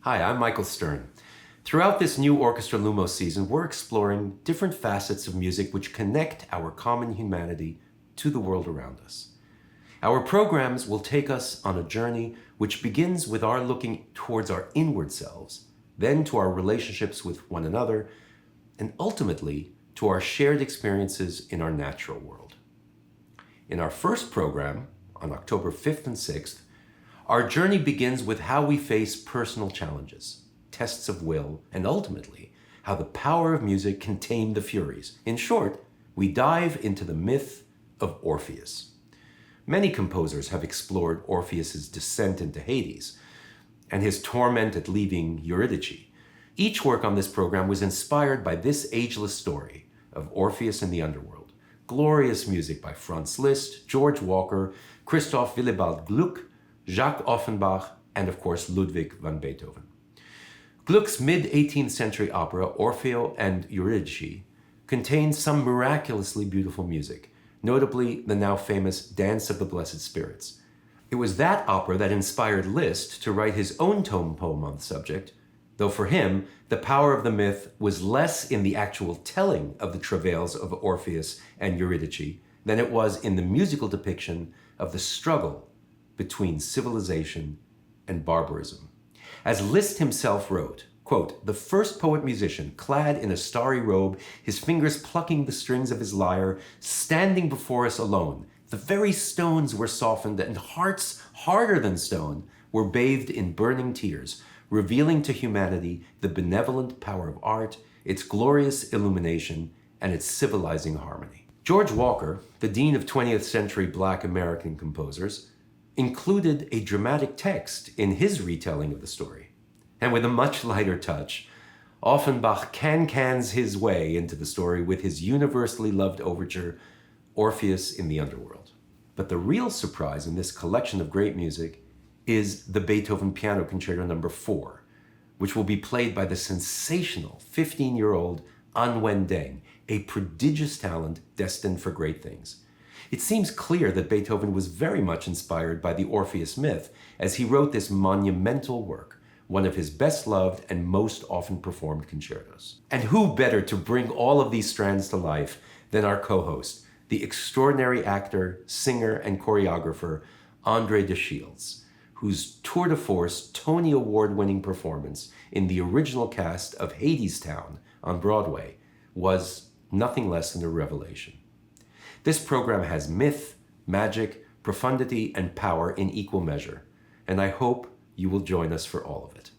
Hi, I'm Michael Stern. Throughout this new Orchestra Lumos season, we're exploring different facets of music which connect our common humanity to the world around us. Our programs will take us on a journey which begins with our looking towards our inward selves, then to our relationships with one another, and ultimately to our shared experiences in our natural world. In our first program, on October 5th and 6th, our journey begins with how we face personal challenges, tests of will, and ultimately, how the power of music can tame the Furies. In short, we dive into the myth of Orpheus. Many composers have explored Orpheus's descent into Hades and his torment at leaving Eurydice. Each work on this program was inspired by this ageless story of Orpheus in the underworld. Glorious music by Franz Liszt, George Walker, Christoph Willibald Gluck, Jacques Offenbach, and of course Ludwig van Beethoven. Gluck's mid-18th century opera, Orfeo and Eurydice, contains some miraculously beautiful music, notably the now famous Dance of the Blessed Spirits. It was that opera that inspired Liszt to write his own tone poem on the subject, though for him, the power of the myth was less in the actual telling of the travails of Orpheus and Eurydice than it was in the musical depiction of the struggle between civilization and barbarism. As Liszt himself wrote, quote, "The first poet-musician, clad in a starry robe, his fingers plucking the strings of his lyre, standing before us alone. The very stones were softened, and hearts harder than stone were bathed in burning tears, revealing to humanity the benevolent power of art, its glorious illumination, and its civilizing harmony." George Walker, the dean of 20th century Black American composers, included a dramatic text in his retelling of the story. And with a much lighter touch, Offenbach can-cans his way into the story with his universally loved overture, Orpheus in the Underworld. But the real surprise in this collection of great music is the Beethoven Piano Concerto No. 4, which will be played by the sensational 15-year-old An Wen-deng, a prodigious talent destined for great things. It seems clear that Beethoven was very much inspired by the Orpheus myth as he wrote this monumental work, one of his best-loved and most often performed concertos. And who better to bring all of these strands to life than our co-host, the extraordinary actor, singer, and choreographer André de Shields, whose tour de force, Tony Award-winning performance in the original cast of Hadestown on Broadway was nothing less than a revelation. This program has myth, magic, profundity, and power in equal measure, and I hope you will join us for all of it.